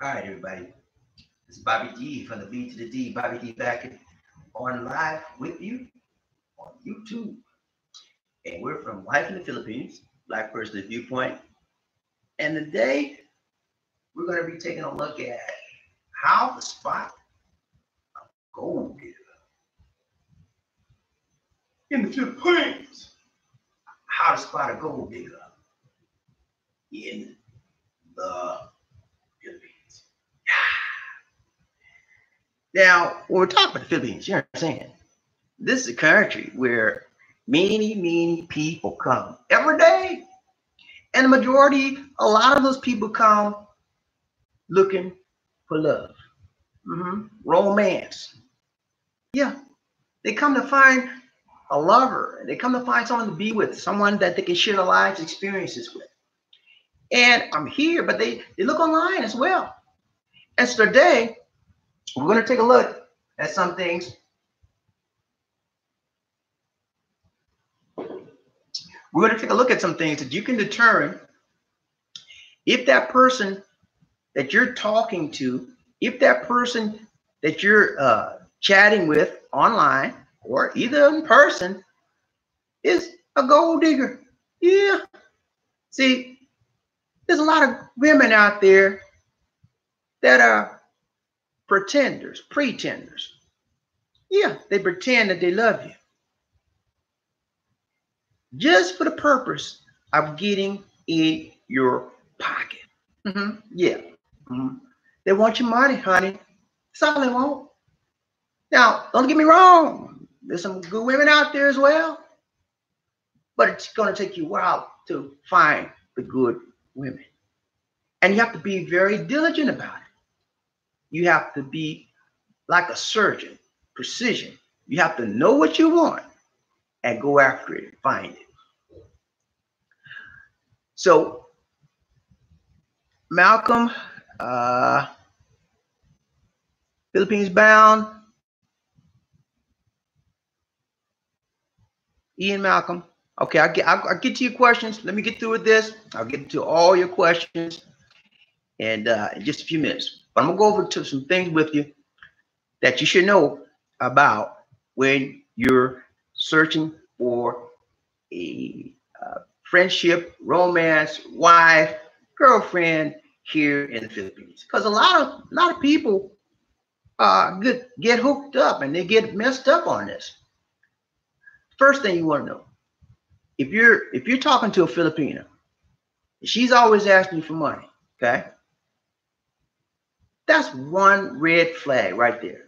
All right, everybody. It's Bobby D from the B to the D. Bobby D back on live with you on YouTube. And we're from Life in the Philippines, Black Person Viewpoint. And today we're going to be taking a look at how to spot a gold digger in the Philippines. How to spot a gold digger in the Philippines. Now, when we're talking about the Philippines, you understand, this is a country where many people come every day. And the majority, a lot of those people come looking for love, romance. Yeah, they come to find a lover. They come to find someone to be with, someone that they can share their lives experiences with. And I'm here, but they look online as well. And so today, we're going to take a look at some things. We're going to take a look at some things that you can determine if that person that you're talking to, if that person that you're chatting with online or either in person is a gold digger. Yeah. See, there's a lot of women out there that are pretenders. Yeah, they pretend that they love you just for the purpose of getting in your pocket. Yeah. They want your money, honey. That's all they want. Now, don't get me wrong. There's some good women out there as well. But it's going to take you a while to find the good women. And you have to be very diligent about it. You have to be like a surgeon, precision. You have to know what you want and go after it and find it. So, Malcolm, Philippines bound. Ian Malcolm. Okay, I'll get to your questions. Let me get through with this. I'll get to all your questions in just a few minutes. But I'm going to go over to some things with you that you should know about when you're searching for a friendship, romance, wife, girlfriend here in the Philippines. Because a lot of people get hooked up and they get messed up on this. First thing you want to know, if you're talking to a Filipina, she's always asking you for money, okay? That's one red flag right there.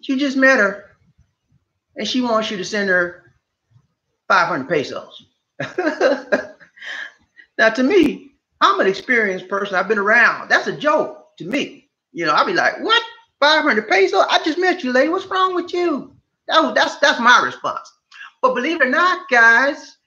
You just met her and she wants you to send her 500 pesos. Now, to me, I'm an experienced person. I've been around. That's a joke to me. You know, I'll be like, what? 500 pesos? I just met you, lady. What's wrong with you? That's my response. But believe it or not, guys,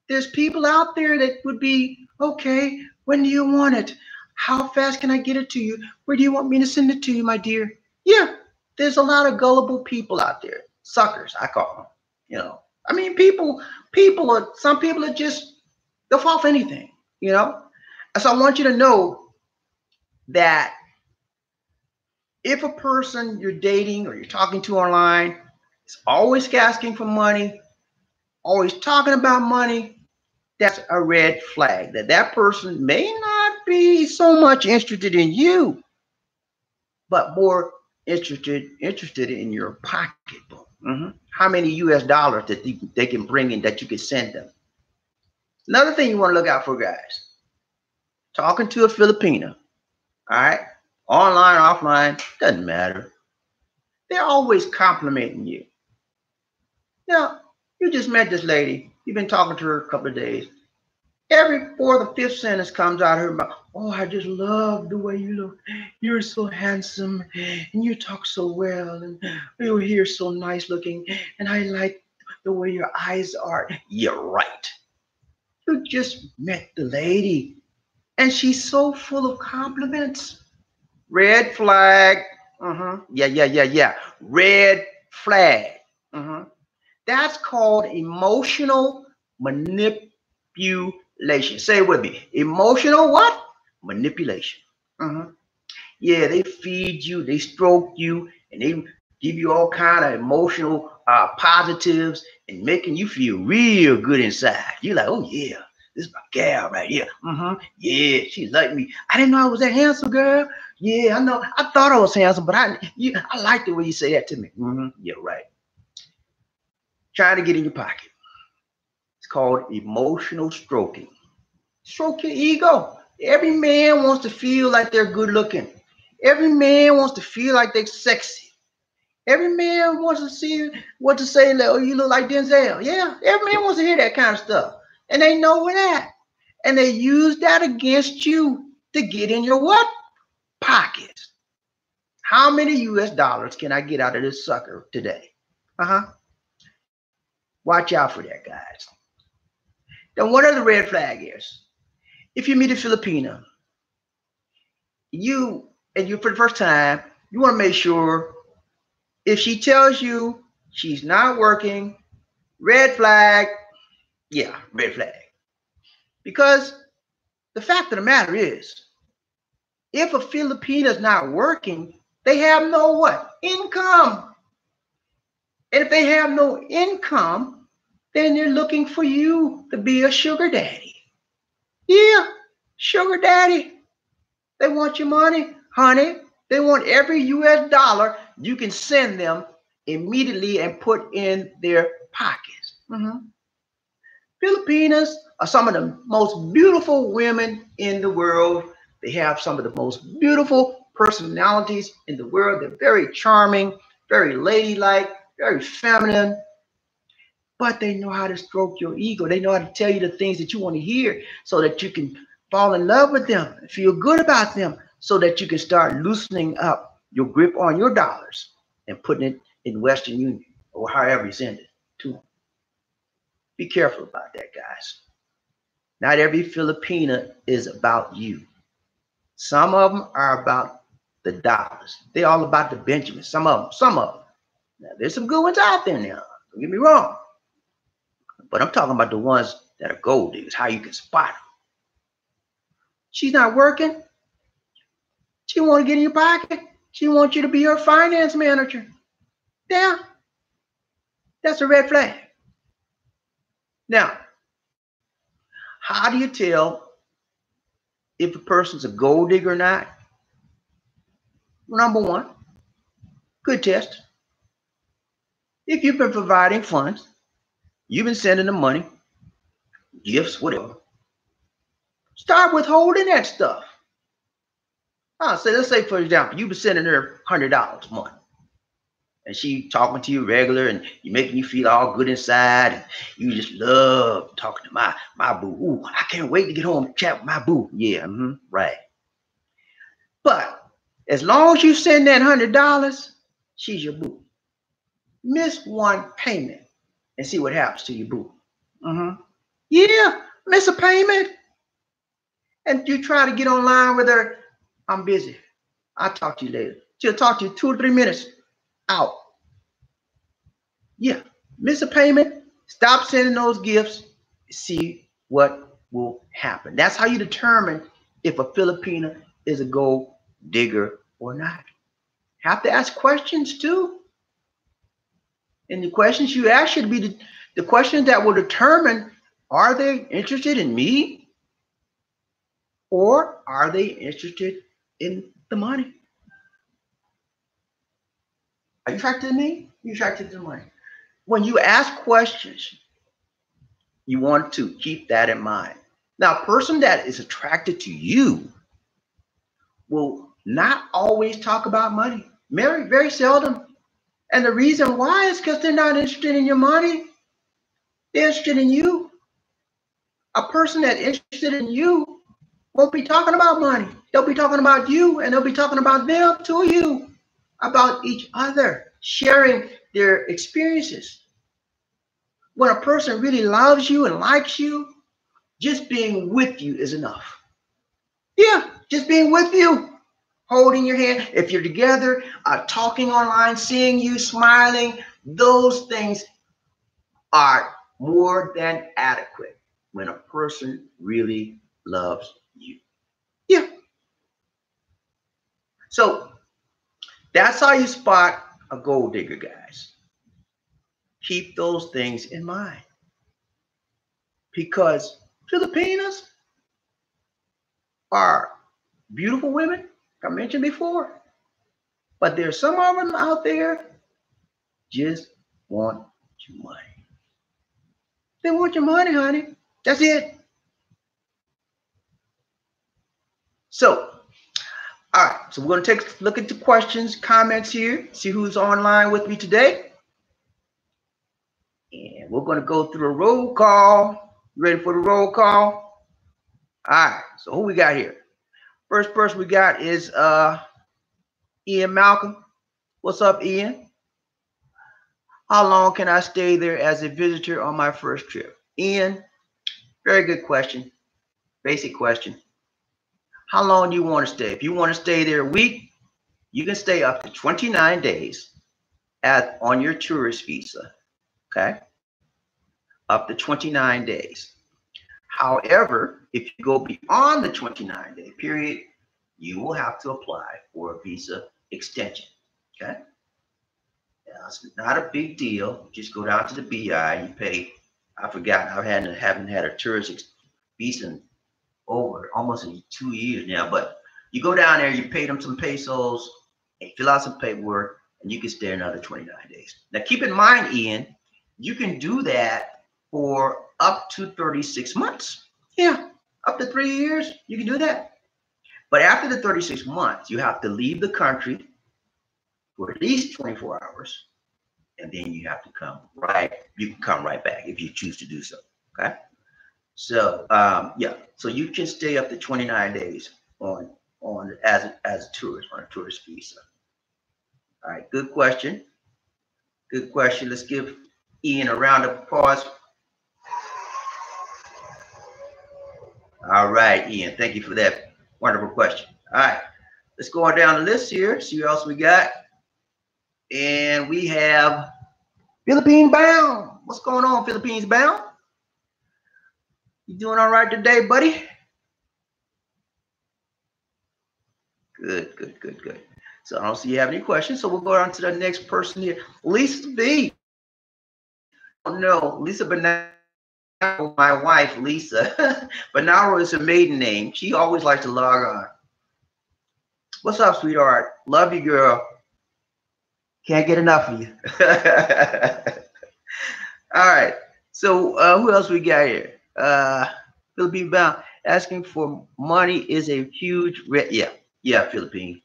there's people out there that would be, okay, when do you want it? How fast can I get it to you? Where do you want me to send it to you, my dear? Yeah, there's a lot of gullible people out there. Suckers, I call them. You know, I mean, some people are just, they'll fall for anything, you know? And so I want you to know that if a person you're dating or you're talking to online is always asking for money, always talking about money, that's a red flag that person may not be so much interested in you, but more interested in your pocketbook. How many US dollars that they can bring in that you can send them. Another thing you want to look out for, guys, talking to a Filipina, all right, online, offline, doesn't matter. They're always complimenting you. Now, you just met this lady. You've been talking to her a couple of days. Every fourth or fifth sentence comes out of her mouth. Oh, I just love the way you look. You're so handsome and you talk so well and your hair's so nice looking and I like the way your eyes are. You're right. You just met the lady and she's so full of compliments. Red flag. Yeah. Red flag. That's called emotional manipulation. Say it with me. Emotional what? Manipulation. Mhm. Yeah, they feed you, they stroke you, and they give you all kind of emotional positives and making you feel real good inside. You're like, oh yeah, this is my gal right here. Yeah, she's like me. I didn't know I was that handsome, girl. Yeah, I know. I thought I was handsome, but I like the way you say that to me. Yeah, right. Trying to get in your pocket. It's called emotional stroking. Stroke your ego. Every man wants to feel like they're good looking. Every man wants to feel like they're sexy. Every man wants to see what to say, like, oh, you look like Denzel. Yeah, every man wants to hear that kind of stuff. And they know that. And they use that against you to get in your what? Pockets. How many US dollars can I get out of this sucker today? Watch out for that, guys. Then what are the red flag is? If you meet a Filipina, you for the first time, you want to make sure if she tells you she's not working, red flag, yeah, red flag. Because the fact of the matter is, if a Filipina is not working, they have no what? Income. And if they have no income, then they're looking for you to be a sugar daddy. Yeah, sugar daddy. They want your money, honey. They want every US dollar you can send them immediately and put in their pockets. Filipinas are some of the most beautiful women in the world. They have some of the most beautiful personalities in the world. They're very charming, very ladylike, very feminine, but they know how to stroke your ego. They know how to tell you the things that you want to hear so that you can fall in love with them and feel good about them so that you can start loosening up your grip on your dollars and putting it in Western Union or however you send it to them. Be careful about that, guys. Not every Filipina is about you. Some of them are about the dollars. They're all about the Benjamins. Some of them. Some of them. Now, there's some good ones out there now. Don't get me wrong. But I'm talking about the ones that are gold diggers, how you can spot them. She's not working. She want to get in your pocket. She wants you to be her finance manager. Yeah, that's a red flag. Now, how do you tell if a person's a gold digger or not? Number one, good test. If you've been providing funds, you've been sending them money, gifts, whatever, start withholding that stuff. Let's say, for example, you've been sending her $100 a month. And she talking to you regular and you making you feel all good inside. And you just love talking to my boo. Ooh, I can't wait to get home and chat with my boo. Yeah, right. But as long as you send that $100, she's your boo. Miss one payment and see what happens to your boo. Yeah, miss a payment. And you try to get online with her. I'm busy. I'll talk to you later. She'll talk to you 2 or 3 minutes. Out. Yeah, miss a payment, stop sending those gifts, see what will happen. That's how you determine if a Filipina is a gold digger or not. Have to ask questions too. And the questions you ask should be the questions that will determine, are they interested in me or are they interested in the money? Are you attracted to me? You're attracted to the money. When you ask questions, you want to keep that in mind. Now, a person that is attracted to you will not always talk about money. Very, very seldom. And the reason why is because they're not interested in your money. They're interested in you. A person that's interested in you won't be talking about money. They'll be talking about you, and they'll be talking about them to you, about each other, sharing their experiences. When a person really loves you and likes you, just being with you is enough. Yeah, just being with you, holding your hand. If you're together, talking online, seeing you smiling, those things are more than adequate when a person really loves you. Yeah. So that's how you spot a gold digger, guys. Keep those things in mind. Because Filipinas are beautiful women, like I mentioned before. But there's some of them out there just want your money. They want your money, honey. That's it. So, all right. So we're going to take a look at the questions, comments here, see who's online with me today. And we're going to go through a roll call. Ready for the roll call? All right. So who we got here? First person we got is Ian Malcolm. What's up, Ian? How long can I stay there as a visitor on my first trip? Ian, very good question. Basic question. How long do you want to stay? If you want to stay there a week, you can stay up to 29 days on your tourist visa. Okay? Up to 29 days. However, if you go beyond the 29-day period, you will have to apply for a visa extension. Okay? It's not a big deal. Just go down to the BI. You pay. I forgot. I haven't had a tourist visa in over almost 2 years now. But you go down there, you pay them some pesos, and fill out some paperwork, and you can stay another 29 days. Now, keep in mind, Ian, you can do that for up to 36 months. Yeah, up to 3 years, you can do that. But after the 36 months, you have to leave the country for at least 24 hours, and then you have to come right. You can come right back if you choose to do so. Okay. So yeah, so you can stay up to 29 days on as a tourist on a tourist visa. All right, good question. Good question. Let's give Ian a round of applause. All right, Ian, thank you for that wonderful question. All right, let's go on down the list here, see what else we got. And we have Philippine Bound. What's going on, Philippines Bound? You doing all right today, buddy? Good, good, good, good. So I don't see you have any questions. So we'll go on to the next person here. Lisa B. Oh no, Lisa Banaro, my wife, Lisa. Banaro is her maiden name. She always likes to log on. What's up, sweetheart? Love you, girl. Can't get enough of you. All right. So who else we got here? Philippine Bound asking for money is a huge yeah, Philippine.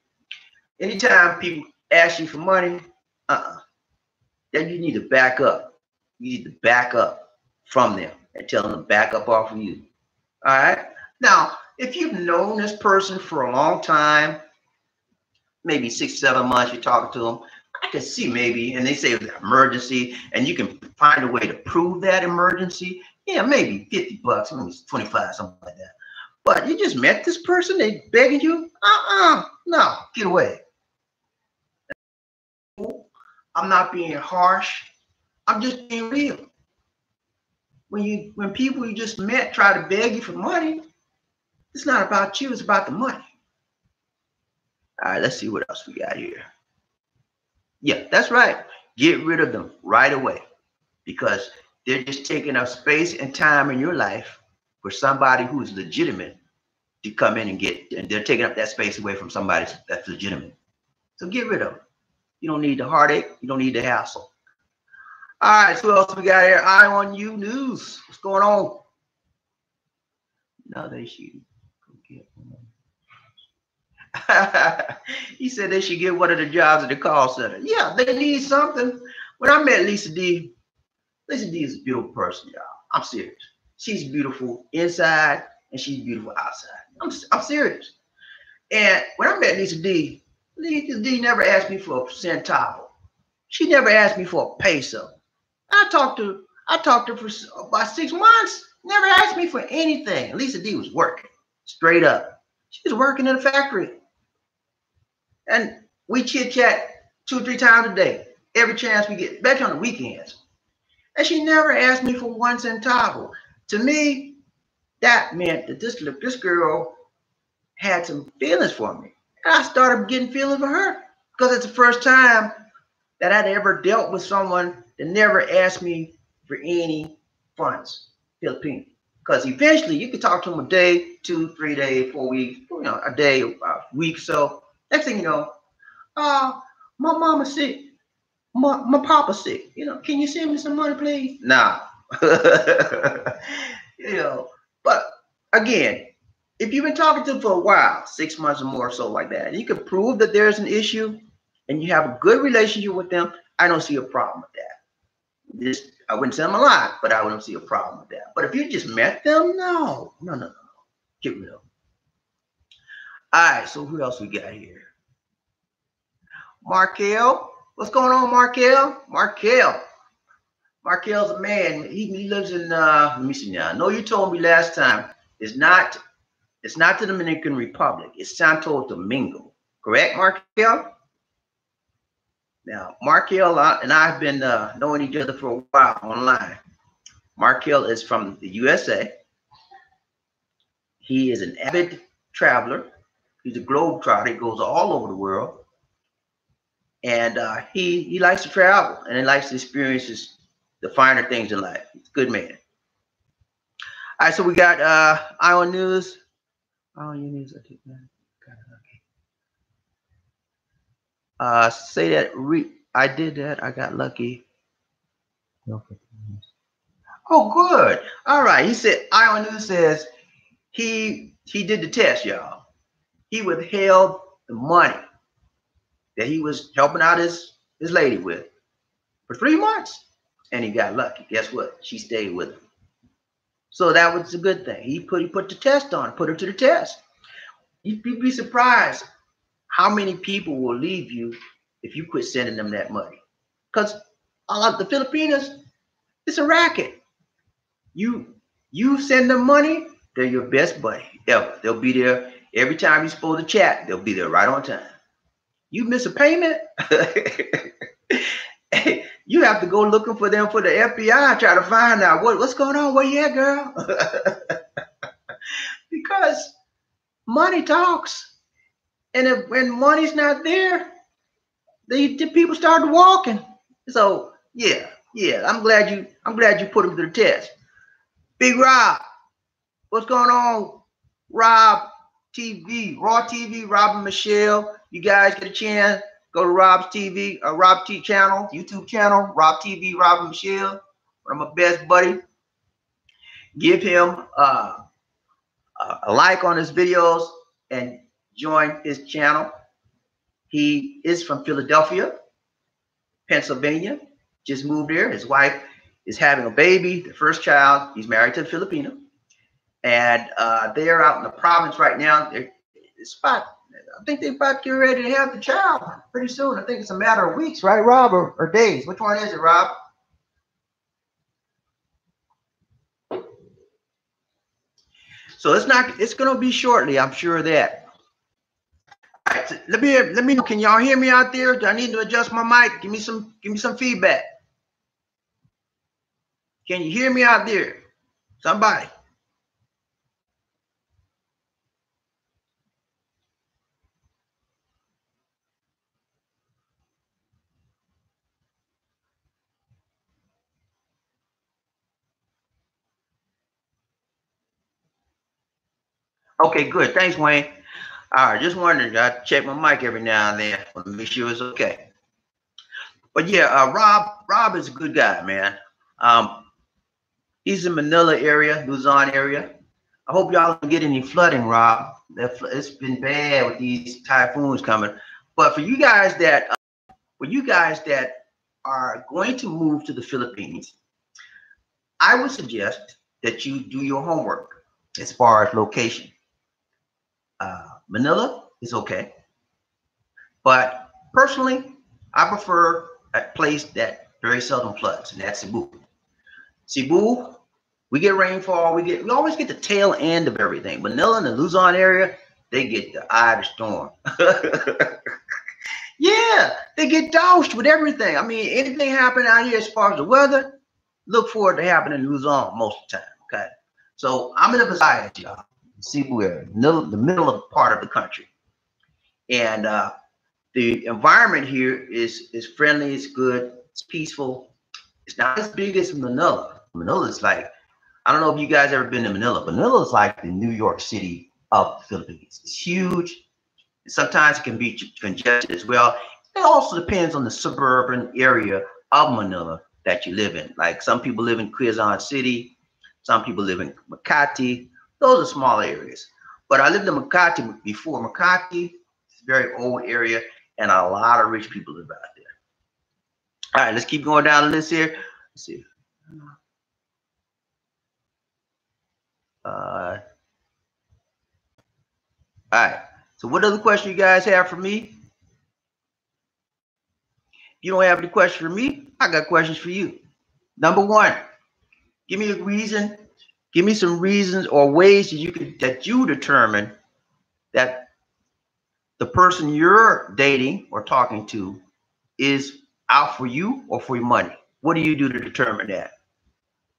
Anytime people ask you for money, then you need to back up. You need to back up from them and tell them to back up off of you. All right. Now, if you've known this person for a long time, maybe 6, 7 months, you're talking to them, I can see maybe, and they say it's an emergency, and you can find a way to prove that emergency. Yeah, maybe 50 bucks, maybe 25, something like that. But you just met this person, they begging you? No, get away. I'm not being harsh. I'm just being real. When people you just met try to beg you for money, it's not about you, it's about the money. All right, let's see what else we got here. Yeah, that's right. Get rid of them right away because they're just taking up space and time in your life for somebody who is legitimate to come in and they're taking up that space away from somebody that's legitimate. So get rid of them. You don't need the heartache. You don't need the hassle. All right, so what else we got here? Eye on You News. What's going on? No, they should go get one. He said they should get one of the jobs at the call center. Yeah, they need something. When I met Lisa D is a beautiful person, y'all. I'm serious. She's beautiful inside and she's beautiful outside. I'm serious. And when I met Lisa D never asked me for a centavo. She never asked me for a peso. I talked to her for about 6 months. Never asked me for anything. Lisa D was working straight up. She was working in a factory. And we chit chat 2 or 3 times a day, every chance we get, especially on the weekends. And she never asked me for 1 centavo. To me, that meant that this girl had some feelings for me. And I started getting feelings for her because it's the first time that I'd ever dealt with someone that never asked me for any funds, Filipino. Because eventually you could talk to them a day, 2, 3 days, 4 weeks, a day, a week. So next thing you know, my mama's sick. My papa's sick. Can you send me some money, please? Nah. But again, if you've been talking to them for a while, 6 months or more, so like that, and you can prove that there's an issue and you have a good relationship with them, I don't see a problem with that. I wouldn't tell them a lot, but I wouldn't see a problem with that. But if you just met them, no. Get rid of them. All right, so who else we got here? Markel. What's going on, Markel? Markel's a man. He lives in let me see now. I know you told me last time it's not the Dominican Republic. It's Santo Domingo. Correct, Markel? Now, Markel and I have been knowing each other for a while online. Markel is from the USA. He is an avid traveler. He's a globetrotter. He goes all over the world. And he likes to travel and he likes to experience the finer things in life. He's a good man. All right, so we got Ion News. Ion News, I think that. Say that I did that. I got lucky. Oh, good. All right. He said Ion News says he did the test, y'all. He withheld the money that he was helping out his lady with for 3 months, and he got lucky. Guess what? She stayed with him. So that was a good thing. He put the test on, put her to the test. You'd be surprised how many people will leave you if you quit sending them that money. Because a lot of the Filipinas, it's a racket. You send them money, they're your best buddy ever. They'll be there every time you're supposed to chat. They'll be there right on time. You miss a payment, you have to go looking for them for the FBI, try to find out what's going on. Where you at, girl? Because money talks. And when money's not there, the people start walking. So yeah, I'm glad you put them to the test. Big Rob, what's going on? Rob TV, Raw TV, Rob and Michelle. You guys get a chance, go to Rob's TV, Rob T channel, YouTube channel, Rob TV, Rob and Michelle. One of my best buddy. Give him a like on his videos and join his channel. He is from Philadelphia, Pennsylvania. Just moved there. His wife is having a baby, the first child. He's married to a Filipino. And they're out in the province right now. I think they're about to get ready to have the child pretty soon. I think it's a matter of weeks, right, Rob, or days? Which one is it, Rob? So it's going to be shortly. I'm sure of that. All right, so let me know. Can y'all hear me out there? Do I need to adjust my mic? Give me some feedback. Can you hear me out there? Somebody. Okay, good. Thanks, Wayne. All right, just wondering. I check my mic every now and then to make sure it's okay. But yeah, Rob is a good guy, man. He's in Manila area, Luzon area. I hope y'all don't get any flooding, Rob. It's been bad with these typhoons coming. But for you guys that are going to move to the Philippines, I would suggest that you do your homework as far as location. Manila is okay, but personally, I prefer a place that very seldom floods, and that's Cebu. Cebu, we get rainfall. We always get the tail end of everything. Manila and the Luzon area, they get the eye of the storm. Yeah, they get doused with everything. I mean, anything happen out here as far as the weather, look for it to happen in Luzon most of the time. Okay, so I'm in the Visayas, y'all. Cebu area, the middle of part of the country. And the environment here is friendly, it's good, it's peaceful. It's not as big as Manila. Manila is like, I don't know if you guys ever been to Manila. Manila is like the New York City of the Philippines. It's huge. Sometimes it can be congested as well. It also depends on the suburban area of Manila that you live in. Like some people live in Quezon City, some people live in Makati. Those are smaller areas. But I lived in Makati before. Makati is a very old area, and a lot of rich people live out there. All right, let's keep going down the list here. Let's see. All right. So what other question you guys have for me? If you don't have any questions for me, I got questions for you. Number one, give me a reason. Give me some reasons or ways that you determine that the person you're dating or talking to is out for you or for your money. What do you do to determine that?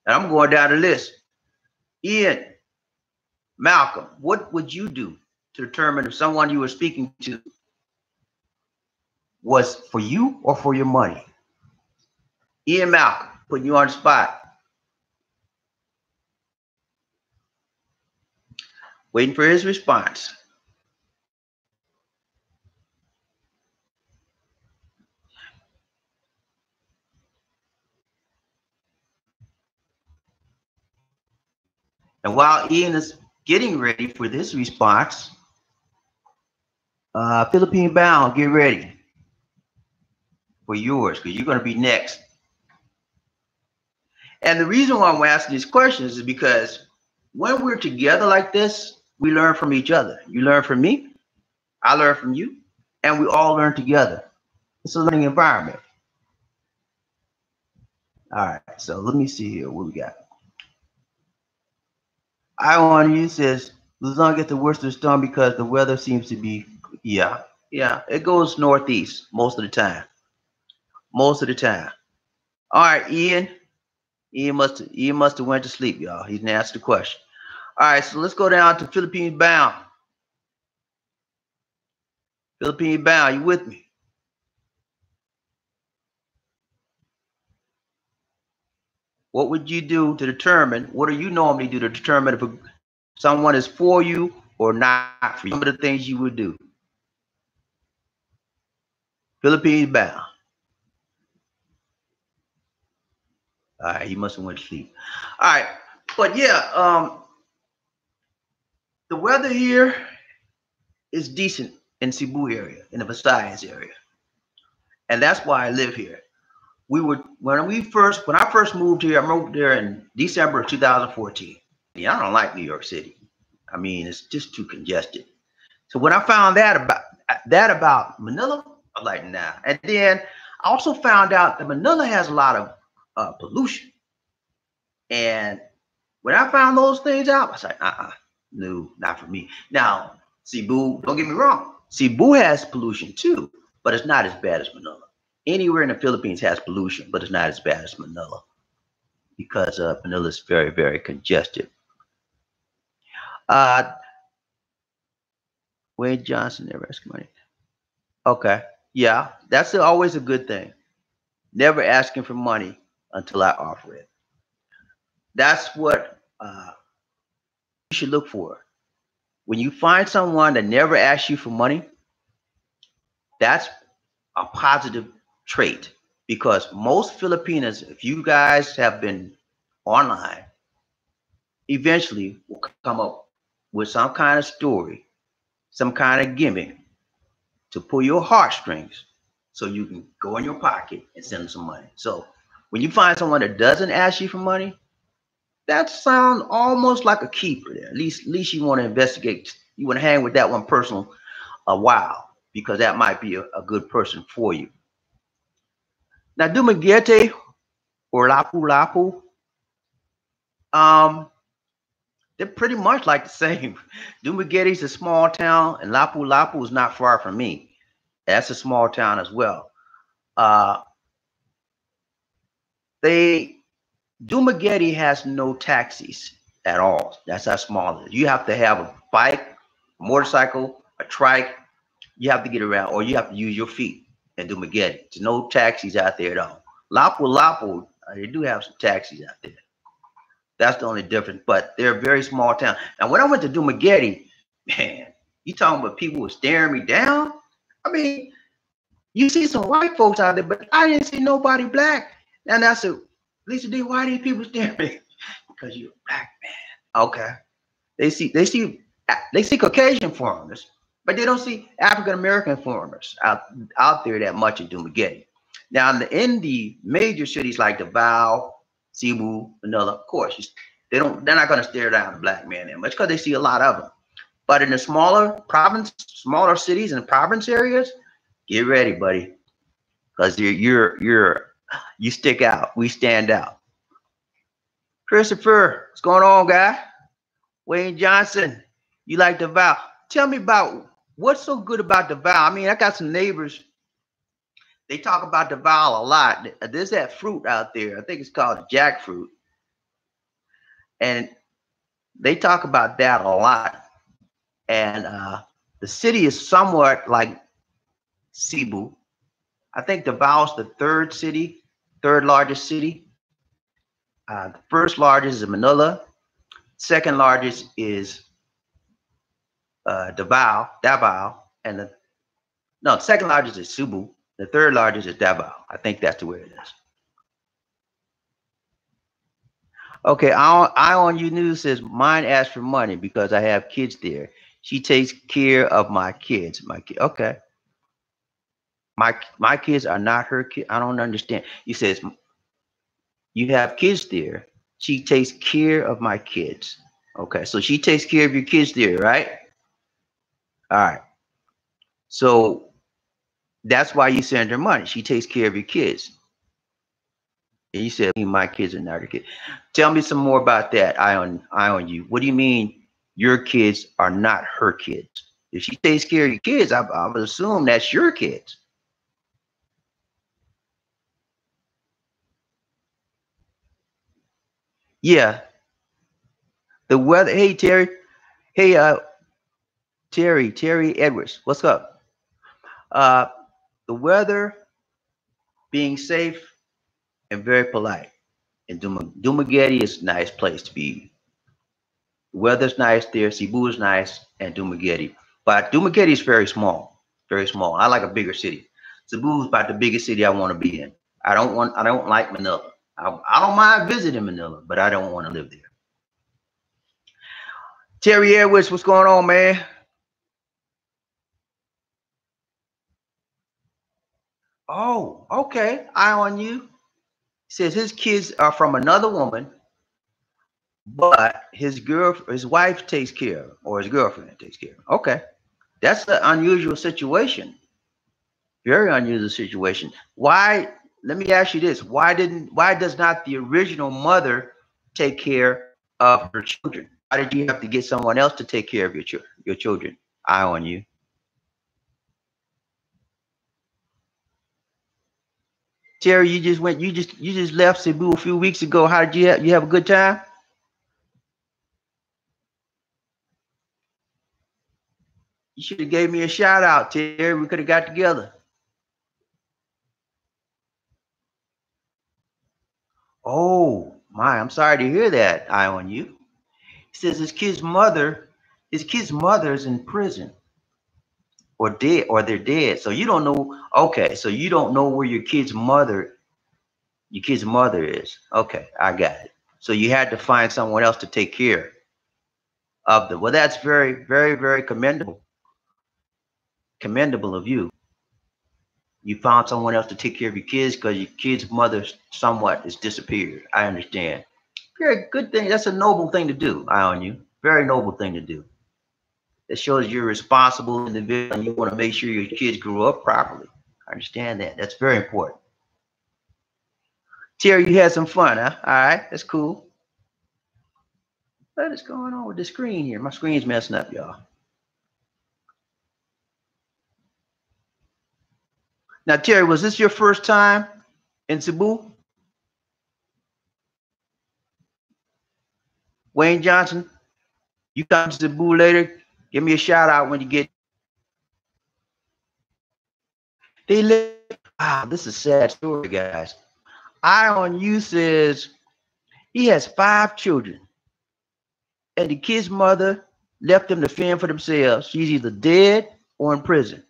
And I'm going down the list. Ian, Malcolm, what would you do to determine if someone you were speaking to was for you or for your money? Ian, Malcolm, putting you on the spot. Waiting for his response. And while Ian is getting ready for this response, Philippine Bound, get ready for yours because you're going to be next. And the reason why I'm asking these questions is because when we're together like this, we learn from each other. You learn from me, I learn from you, and we all learn together. It's a learning environment. All right, so let me see here what we got. I want you says Luzon gets the worst of the storm because the weather seems to be, yeah, it goes northeast most of the time. Most of the time. All right, Ian. Ian must have went to sleep, y'all. He didn't ask the question. All right, so let's go down to Philippines Bound. Philippines Bound, you with me? What would you do to determine, what do you normally do to determine if someone is for you or not for you? Some of the things you would do. Philippines Bound. All right, he must have went to sleep. All right, but yeah, the weather here is decent in Cebu area, in the Visayas area, and that's why I live here. When I first moved here, I moved there in December of 2014. Yeah, I don't like New York City. I mean, it's just too congested. So when I found that about Manila, I was like, nah. And then I also found out that Manila has a lot of pollution. And when I found those things out, I was like, no, not for me. Now, Cebu, don't get me wrong, Cebu has pollution too, but it's not as bad as Manila. Anywhere in the Philippines has pollution, but it's not as bad as Manila because Manila is very, very congested. Wade Johnson never asked money. Okay, yeah, that's always a good thing. Never asking for money until I offer it. That's what you should look for. When you find someone that never asks you for money, that's a positive trait because most Filipinas, if you guys have been online, eventually will come up with some kind of story, some kind of gimmick to pull your heartstrings so you can go in your pocket and send them some money. So when you find someone that doesn't ask you for money, that sounds almost like a keeper there. At least you want to investigate. You want to hang with that one person a while because that might be a good person for you. Now, Dumaguete or Lapu-Lapu, they're pretty much like the same. Dumaguete is a small town, and Lapu-Lapu is not far from me. That's a small town as well. Dumaguete has no taxis at all. That's how small it is. You have to have a bike, a motorcycle, a trike, You have to get around, or you have to use your feet and do Magnetti. There's no taxis out there at all. Lapu, they do have some taxis out there. That's the only difference, but they're a very small town. Now, when I went to Dumaguete, man, you talking about people were staring me down? I mean, you see some white folks out there, but I didn't see nobody black. And I said, Lisa D, why are these people staring at me? Because you're a black man. Okay. They see Caucasian foreigners, but they don't see African American foreigners out there that much in Dumaguete. Now, in the major cities like Davao, Cebu, Manila, of course, they're not going to stare down a black man that much because they see a lot of them. But in the smaller cities and province areas, get ready, buddy, because you stick out. We stand out. Christopher, what's going on, guy? Wayne Johnson, you like Davao? Tell me about what's so good about Davao. I mean, I got some neighbors. They talk about Davao a lot. There's that fruit out there. I think it's called jackfruit. And they talk about that a lot. And the city is somewhat like Cebu. I think Davao's the third largest city. The first largest is Manila. Second largest is Davao. And second largest is Cebu. The third largest is Davao. I think that's the way it is. Okay, I on you news says mine asks for money because I have kids there. She takes care of my kids. Okay. My kids are not her kids. I don't understand. You says you have kids there. She takes care of my kids. Okay, so she takes care of your kids there, right? All right. So that's why you send her money. She takes care of your kids. And you said my kids are not her kids. Tell me some more about that. I on you. What do you mean your kids are not her kids? If she takes care of your kids, I would assume that's your kids. Yeah. The weather. Hey, Terry. Hey, Terry Edwards. What's up? The weather being safe and very polite. And Dumaguete is a nice place to be. The weather's nice there. Cebu is nice, and Dumaguete. But Dumaguete is very small. Very small. I like a bigger city. Cebu is about the biggest city I want to be in. I don't like Manila. I don't mind visiting Manila, but I don't want to live there. Terry Edwards, what's going on, man? Oh, okay. Eye on you. He says his kids are from another woman, but his wife takes care of, or his girlfriend takes care of. Okay. That's an unusual situation. Very unusual situation. Why? Let me ask you this. Why does not the original mother take care of her children? Why did you have to get someone else to take care of your children? Eye on you. Terry, you just left Cebu a few weeks ago. How did you have a good time? You should have gave me a shout out, Terry. We could have got together. Oh my, I'm sorry to hear that. Eye on you. He says his kid's mother is in prison or dead, or they're dead. So you don't know. Okay, so you don't know where your kid's mother is. Okay, I got it. So you had to find someone else to take care of them. Well, that's very, very, very commendable. Commendable of you. You found someone else to take care of your kids because your kid's mother somewhat has disappeared. I understand. Very good thing. That's a noble thing to do. Eye on you. Very noble thing to do. It shows you're a responsible individual and you want to make sure your kids grow up properly. I understand that. That's very important. Terry, you had some fun, huh? All right, that's cool. What is going on with the screen here? My screen's messing up, y'all. Now, Terry, was this your first time in Cebu? Wayne Johnson, you come to Cebu later. Give me a shout out when you get. They live. Wow, this is a sad story, guys. I on you says he has 5 children, and the kid's mother left them to fend for themselves. She's either dead or in prison.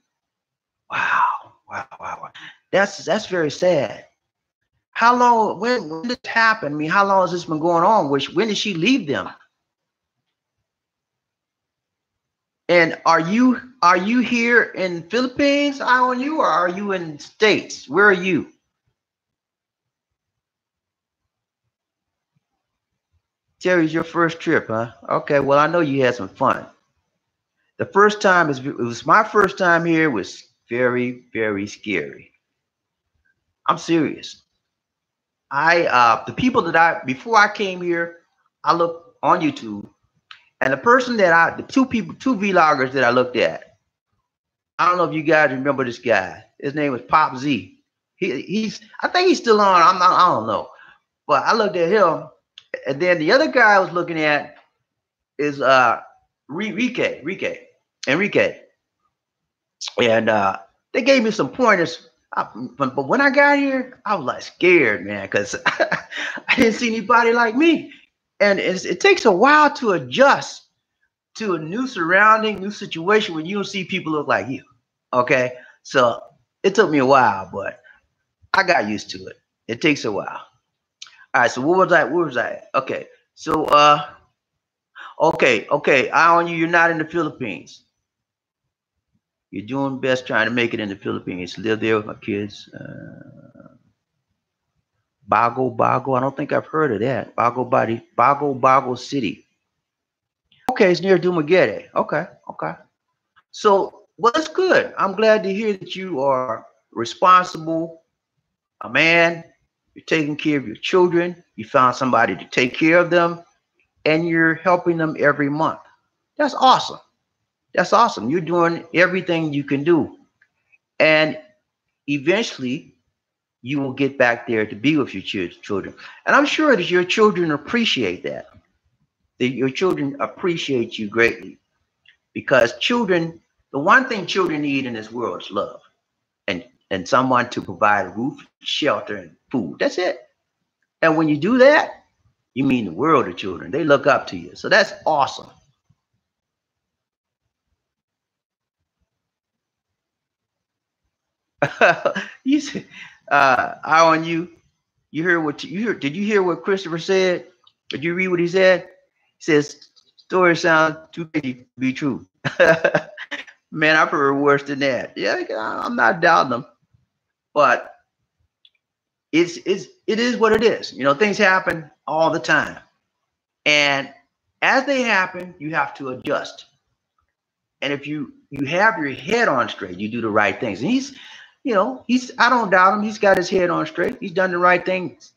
Wow, wow, wow, wow. That's very sad. How long? When did this happen? I mean, how long has this been going on? When did she leave them? And are you here in Philippines? I on you, or are you in States? Where are you? Terry's your first trip, huh? Okay, well I know you had some fun. The first time it was my first time here. It was very, very scary. I'm serious. The people that before I came here, I looked on YouTube, and the two vloggers that I looked at, I don't know if you guys remember this guy. His name was Pop Z. I think he's still on. I don't know. But I looked at him, and then the other guy I was looking at is Enrique. And they gave me some pointers. But when I got here, I was like scared, man, because I didn't see anybody like me. And it takes a while to adjust to a new surrounding, new situation when you don't see people look like you. Okay. So it took me a while, but I got used to it. It takes a while. All right. So what was I? Where was I? Okay. So okay. Eye on you. You're not in the Philippines. You're doing best trying to make it in the Philippines. Live there with my kids. Bago. I don't think I've heard of that. Bago City. Okay, it's near Dumaguete. Okay. So, well, that's good. I'm glad to hear that you are responsible, a man. You're taking care of your children. You found somebody to take care of them, and you're helping them every month. That's awesome. That's awesome. You're doing everything you can do. And eventually, you will get back there to be with your children. And I'm sure that your children appreciate that. That your children appreciate you greatly. Because children, the one thing children need in this world is love. And someone to provide a roof, shelter, and food. That's it. And when you do that, you mean the world to children. They look up to you. So that's awesome. You said, eye on you. You heard what you heard? Did you hear what Christopher said? Did you read what he said? He says, story sounds too good to be true. Man, I've heard worse than that. Yeah, I'm not doubting them, but it is what it is. You know, things happen all the time, and as they happen, you have to adjust. And if you have your head on straight, you do the right things. And I don't doubt him. He's got his head on straight. He's done the right things.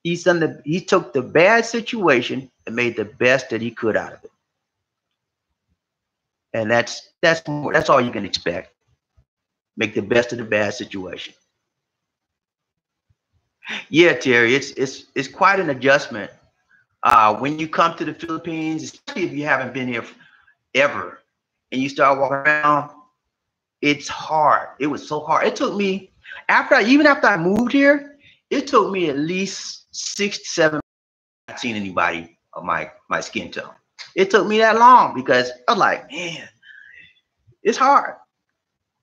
He took the bad situation and made the best that he could out of it. And that's all you can expect. Make the best of the bad situation. Yeah, Terry, it's quite an adjustment. When you come to the Philippines, especially if you haven't been here ever, and you start walking around, it's hard. It was so hard. It took me after I moved here, it took me at least 6 to 7 months not seen anybody of my skin tone. It took me that long because I was like, man, it's hard.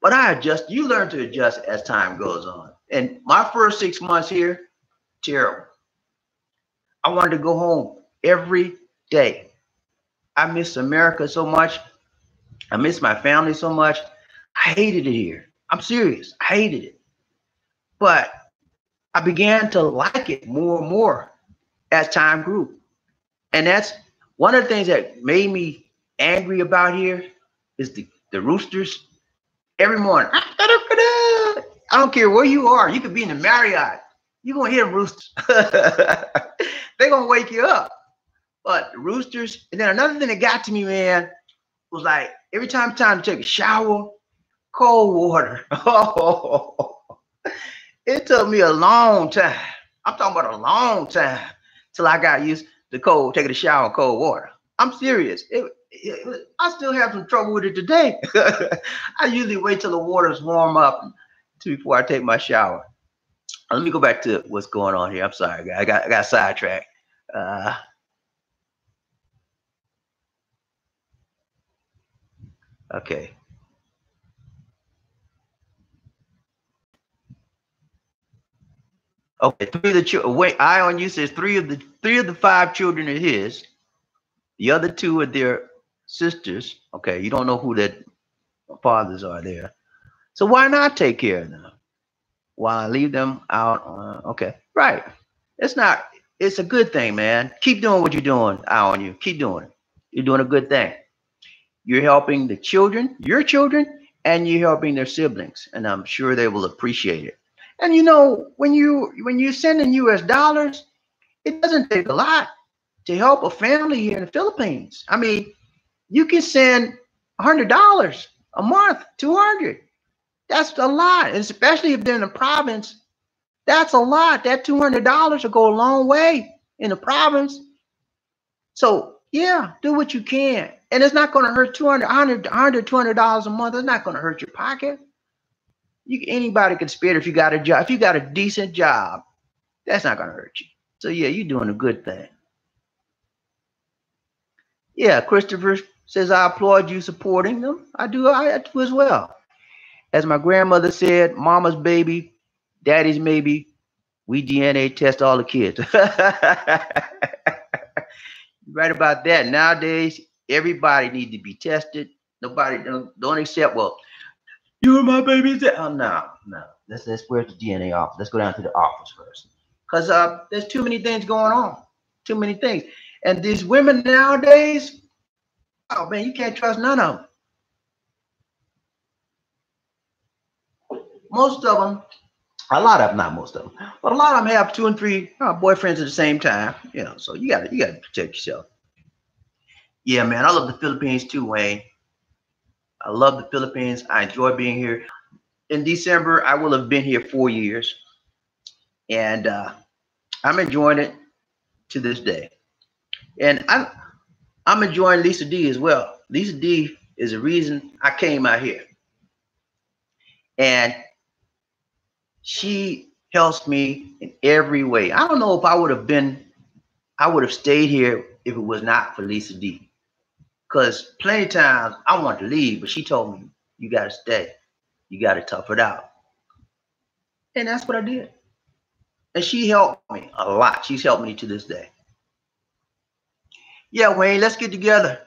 But I adjust. You learn to adjust as time goes on. And my first 6 months here, terrible. I wanted to go home every day. I miss America so much. I miss my family so much. I hated it here. I'm serious. I hated it. But I began to like it more and more as time grew. And that's one of the things that made me angry about here is the roosters. Every morning, I don't care where you are. You could be in the Marriott. You're going to hear them roosters. They're going to wake you up. But the roosters, and then another thing that got to me, man, was like every time to take a shower, cold water. It took me a long time. I'm talking about a long time till I got used to taking a shower in cold water. I'm serious. I still have some trouble with it today. I usually wait till the water's warm up before I take my shower. Let me go back to what's going on here. I'm sorry, I got sidetracked. Uh, okay. Okay, three of the children. Wait, I on you says three of the five children are his. The other two are their sisters. Okay, you don't know who their fathers are there. So why not take care of them? Why leave them out? Okay, right. It's not. It's a good thing, man. Keep doing what you're doing. I on you. Keep doing it. You're doing a good thing. You're helping the children, your children, and you're helping their siblings, and I'm sure they will appreciate it. And you know, when you send in U.S. dollars, it doesn't take a lot to help a family here in the Philippines. I mean, you can send $100 a month, 200. That's a lot, and especially if they're in the province. That's a lot. That $200 will go a long way in the province. So yeah, do what you can, and it's not going to hurt. $200 a month. It's not going to hurt your pocket. Anybody can spare it if you got a job. If you got a decent job, that's not going to hurt you. So yeah, you're doing a good thing. Yeah, Christopher says, I applaud you supporting them. I do as well. As my grandmother said, mama's baby, daddy's maybe. We DNA test all the kids. Right about that. Nowadays, everybody needs to be tested. Nobody don't accept, well, you're my baby. Oh, no. Let's where's the DNA office? Let's go down to the office first. Because there's too many things going on. Too many things. And these women nowadays, oh man, you can't trust none of them. Most of them, a lot of them, not most of them, but a lot of them have 2 and 3 boyfriends at the same time. You know, so you gotta protect yourself. Yeah, man, I love the Philippines too, Wayne. I love the Philippines. I enjoy being here. In December, I will have been here 4 years, and I'm enjoying it to this day. And I'm enjoying Lisa D as well. Lisa D is the reason I came out here, and she helps me in every way. I don't know if I would have stayed here if it was not for Lisa D. Because plenty of times I wanted to leave, but she told me, you got to stay. You got to tough it out. And that's what I did. And she helped me a lot. She's helped me to this day. Yeah, Wayne, let's get together.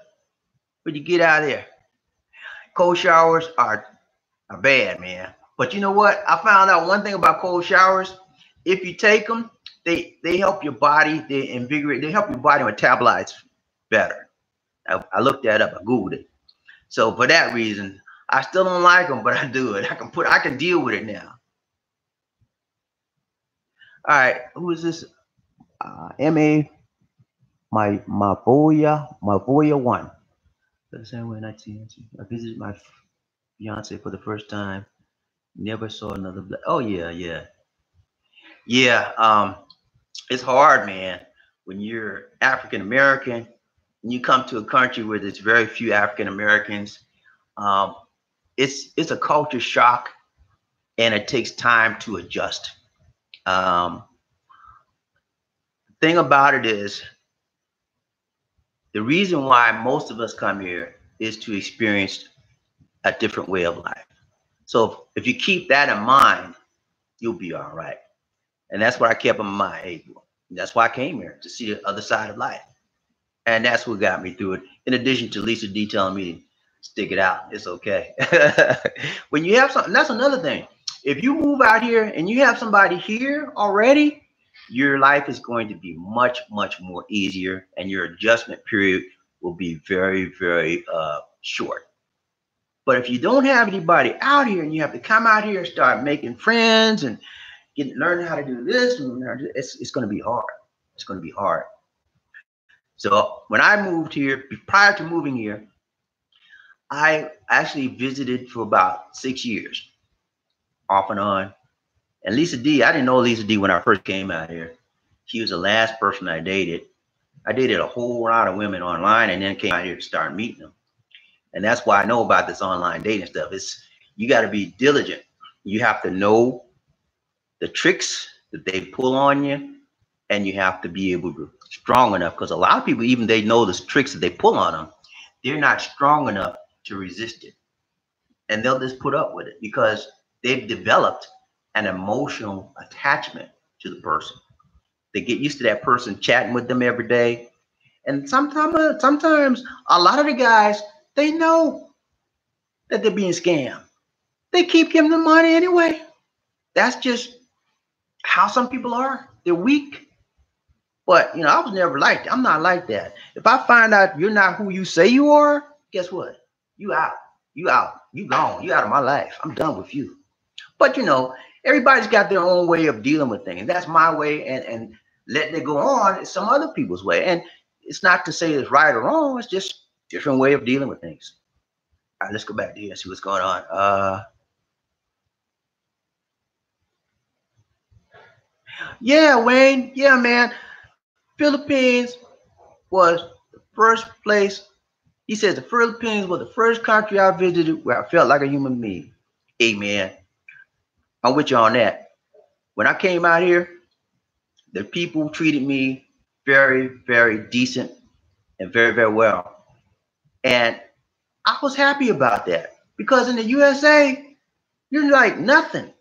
But you get out of there. Cold showers are bad, man. But you know what? I found out one thing about cold showers. If you take them, they help your body. They invigorate. They help your body metabolize better. I looked that up. I Googled it. So for that reason, I still don't like them, but I do it. I can deal with it now. All right, who is this? Ma Mavoya 1. The same way I visited my fiance for the first time. Never saw another. Oh yeah. It's hard, man. When you're African American, and you come to a country where there's very few African Americans, it's a culture shock, and it takes time to adjust. The thing about it is, the reason why most of us come here is to experience a different way of life. So if you keep that in mind, you'll be all right. And that's what I kept in mind, April. That's why I came here, to see the other side of life. And that's what got me through it. In addition to Lisa D telling me to stick it out, it's okay. When you have something, that's another thing. If you move out here and you have somebody here already, your life is going to be much, much more easier, and your adjustment period will be very, very short. But if you don't have anybody out here and you have to come out here and start making friends and learn how to do this, it's going to be hard. It's going to be hard. So when I moved here, prior to moving here, I actually visited for about 6 years, off and on. And Lisa D, I didn't know Lisa D when I first came out here. She was the last person I dated. I dated a whole lot of women online, and then came out here to start meeting them. And that's why I know about this online dating stuff. You got to be diligent. You have to know the tricks that they pull on you, and you have to be able to strong enough, because a lot of people, even they know the tricks that they pull on them, they're not strong enough to resist it, and they'll just put up with it because they've developed an emotional attachment to the person. They get used to that person chatting with them every day, and sometimes a lot of the guys, they know that they're being scammed. They keep giving them money anyway. That's just how some people are. They're weak. But I was never like that. I'm not like that. If I find out you're not who you say you are, guess what? You out. You out. You gone. You out of my life. I'm done with you. But everybody's got their own way of dealing with things. That's my way, and letting it go on is some other people's way. And it's not to say it's right or wrong. It's just different way of dealing with things. All right, let's go back to here and see what's going on. Yeah, Wayne. Yeah, man. Philippines was the first place. He says the Philippines was the first country I visited where I felt like a human being. Hey, man, I'm with you on that. When I came out here, the people treated me very, very decent and very, very well. And I was happy about that, because in the USA, you're like nothing.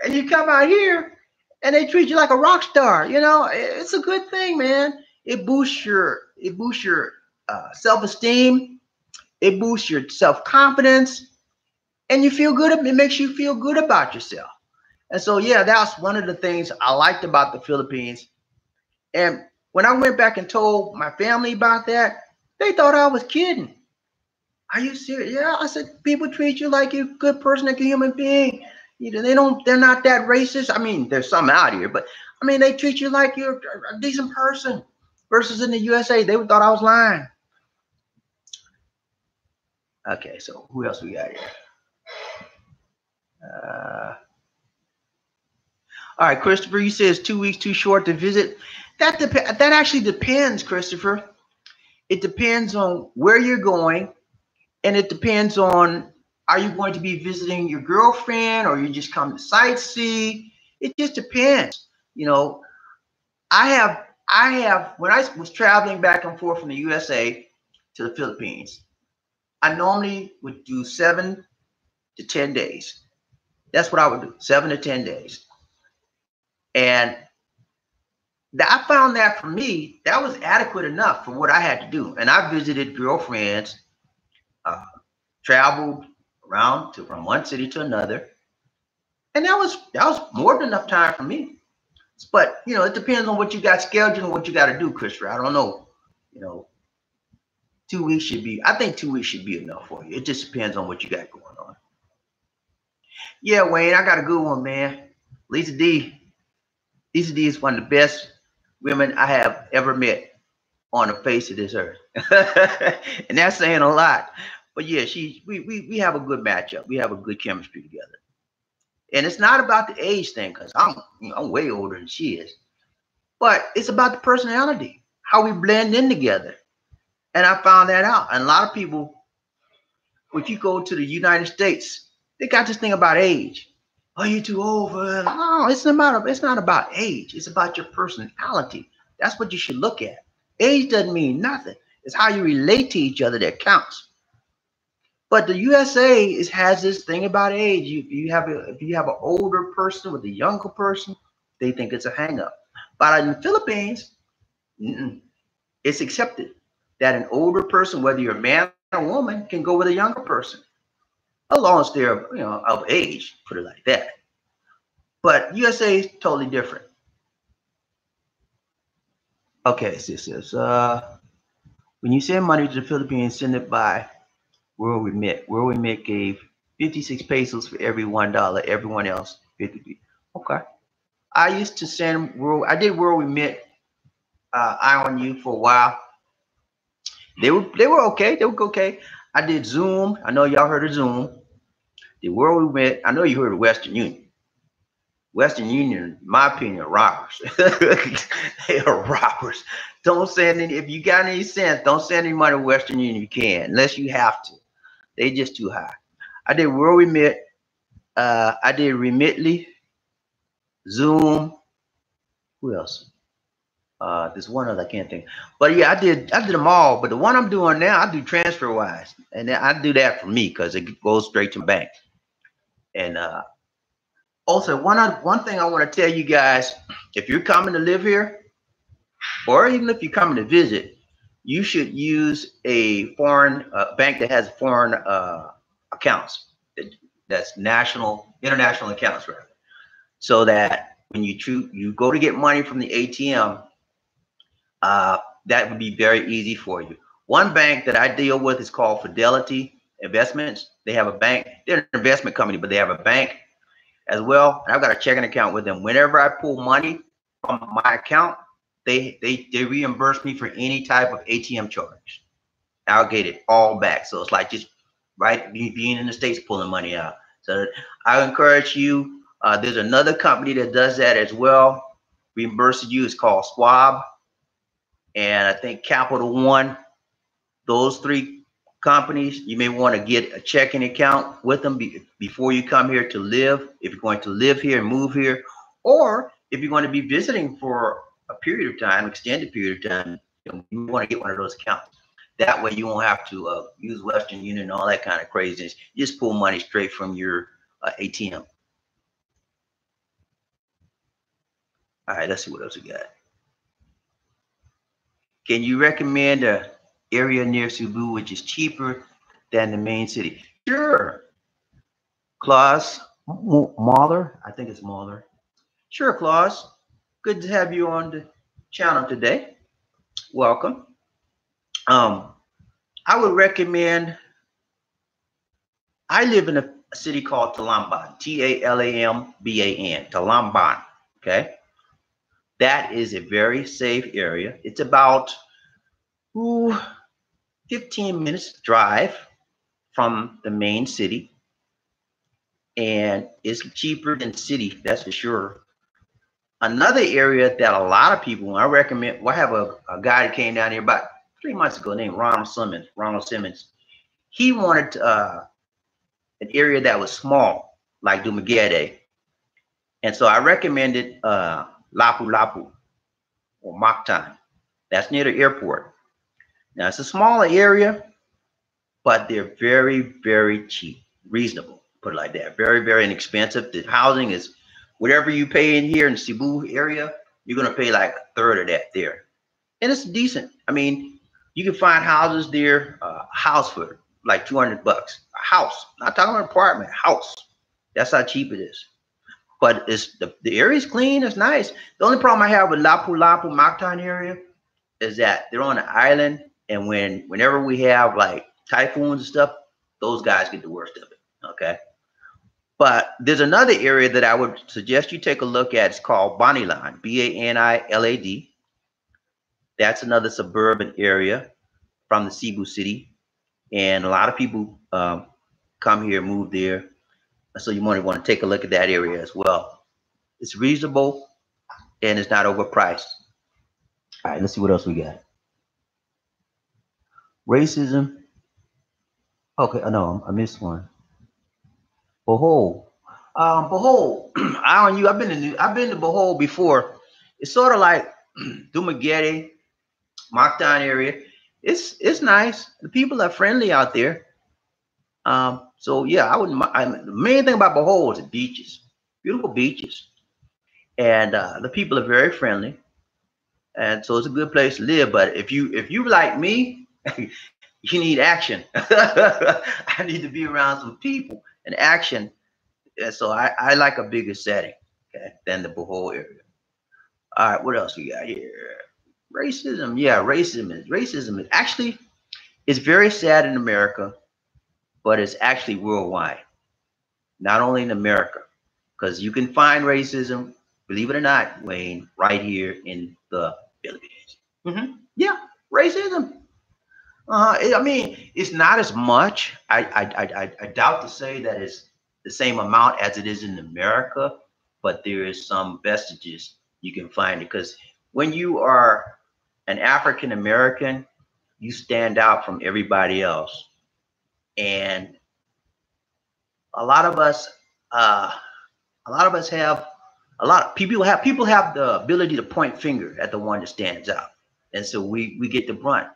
And you come out here and they treat you like a rock star. It's a good thing, man. It boosts your self-esteem. It boosts your self-confidence, and you feel good. It makes you feel good about yourself. And so, yeah, that's one of the things I liked about the Philippines. And when I went back and told my family about that, they thought I was kidding. Are you serious? Yeah, I said, people treat you like you're a good person, like a human being. They're not that racist. I mean, there's some out here, but I mean, they treat you like you're a decent person. Versus in the USA, they thought I was lying. Okay, so who else we got here? All right, Christopher, you say it's 2 weeks too short to visit. That actually depends, Christopher. It depends on where you're going, and it depends on, are you going to be visiting your girlfriend, or you just come to sightsee? It just depends. I have when I was traveling back and forth from the USA to the Philippines, I normally would do 7 to 10 days. That's what I would do, 7 to 10 days. And I found that for me, that was adequate enough for what I had to do. And I visited girlfriends, traveled around from one city to another. And that was more than enough time for me. But, it depends on what you got scheduled and what you got to do, Christopher. I don't know. 2 weeks should be, I think 2 weeks should be enough for you. It just depends on what you got going on. Yeah, Wayne, I got a good one, man. Lisa D. Lisa D is one of the best women I have ever met on the face of this earth. And that's saying a lot. But yeah, we have a good matchup. We have a good chemistry together. And it's not about the age thing, because I'm way older than she is. But it's about the personality, how we blend in together. And I found that out. And a lot of people, if you go to the United States, they got this thing about age. Oh, you're too old. No, it's not about age. It's about your personality. That's what you should look at. Age doesn't mean nothing. It's how you relate to each other that counts. But the USA has this thing about age. If you have an older person with a younger person, they think it's a hang-up. But in the Philippines, it's accepted that an older person, whether you're a man or a woman, can go with a younger person, as long as they're of age, put it like that. But USA is totally different. Okay, so this is when you send money to the Philippines, send it by World Remit. World Remit gave 56 pesos for every $1. Everyone else 50. Okay. I used to send I did World Remit IOU for a while. They were okay. They were okay. I did Zoom. I know y'all heard of Zoom. The World Remit. I know you heard of Western Union. Western Union, in my opinion, are robbers. They are robbers. Don't send any, if you got any sense, don't send any money to Western Union. You can, unless you have to. They just too high. I did World Remit. I did Remitly, Zoom. Who else? There's one other I can't think. But yeah, I did them all. But the one I'm doing now, I do TransferWise, and then I do that for me because it goes straight to my bank. And also one thing I want to tell you guys, if you're coming to live here, or even if you're coming to visit, you should use a foreign bank that has foreign accounts. That's international accounts, rather. So that when you go to get money from the ATM, that would be very easy for you. One bank that I deal with is called Fidelity Investments. They have a bank. They're an investment company, but they have a bank as well. And I've got a checking account with them. Whenever I pull money from my account, they reimburse me for any type of ATM charge. I'll get it all back. So it's like just being in the States pulling money out. So I encourage you. There's another company that does that as well. Reimburses you. It's called Schwab, and I think Capital One. Those three companies, you may want to get a checking account with them before you come here to live. If you're going to live here and move here, or if you're going to be visiting for a period of time, extended period of time, you want to get one of those accounts. That way you won't have to use Western Union and all that kind of craziness. You just pull money straight from your ATM. All right, let's see what else we got. Can you recommend a area near Cebu which is cheaper than the main city? Sure. Claus Mahler, I think it's Mahler. Sure, Claus. Good to have you on the channel today. Welcome. I would recommend, I live in a city called Talamban, T-A-L-A-M-B-A-N, Talamban, okay? That is a very safe area. It's about 15 minutes drive from the main city, and it's cheaper than the city, that's for sure. Another area that a lot of people, I recommend, I have a guy that came down here about 3 months ago named Ronald Simmons. He wanted an area that was small, like Dumaguete. And so I recommended Lapu-Lapu or Mactan. That's near the airport. Now it's a smaller area, but they're very, very cheap, reasonable, put it like that. Very, very inexpensive. The housing is whatever you pay in here in Cebu area, you're gonna pay like a third of that there. And it's decent. I mean, you can find houses there, house for like 200 bucks. A house, not talking about an apartment, house. That's how cheap it is. But it's the area is clean, it's nice. The only problem I have with Lapu-Lapu, Mactan area is that they're on an island, and whenever we have like typhoons and stuff, those guys get the worst of it. Okay. But there's another area that I would suggest you take a look at. It's called Banilan, B-A-N-I-L-A-D. That's another suburban area from the Cebu city. And a lot of people come here, move there. So you might want to take a look at that area as well. It's reasonable and it's not overpriced. All right, let's see what else we got. Racism. Okay, no, I missed one. Bohol. Bohol. I've been to Bohol before. It's sort of like Dumaguete, Mactan area. It's nice. The people are friendly out there. So yeah, the main thing about Bohol is the beaches, beautiful beaches, and the people are very friendly, and so it's a good place to live. But if you like me, you need action. I need to be around some people and action, and so I like a bigger setting, okay, than the Bohol area. All right, what else we got here? Racism. Yeah, racism is actually, it's very sad in America, but it's actually worldwide, not only in America, because you can find racism, believe it or not, Wayne, right here in the Philippines. Yeah, racism. I mean, it's not as much. I doubt to say that it's the same amount as it is in America, but there is some vestiges you can find, because when you are an African American, you stand out from everybody else. And a lot of us A lot of us have a lot of people have the ability to point finger at the one that stands out, and so we get the brunt.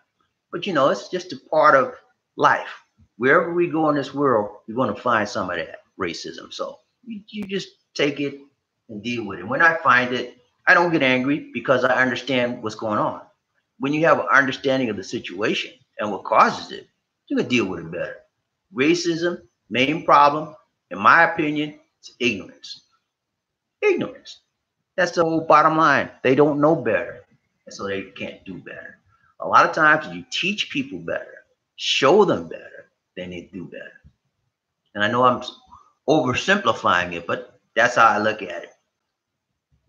But you know, it's just a part of life. Wherever we go in this world, you're going to find some of that racism. So you just take it and deal with it. When I find it, I don't get angry because I understand what's going on. When you have an understanding of the situation and what causes it, you can deal with it better. Racism, main problem, in my opinion, is ignorance. Ignorance. That's the whole bottom line. They don't know better, and so they can't do better. A lot of times you teach people better, show them better, then they do better. And I know I'm oversimplifying it, but that's how I look at it.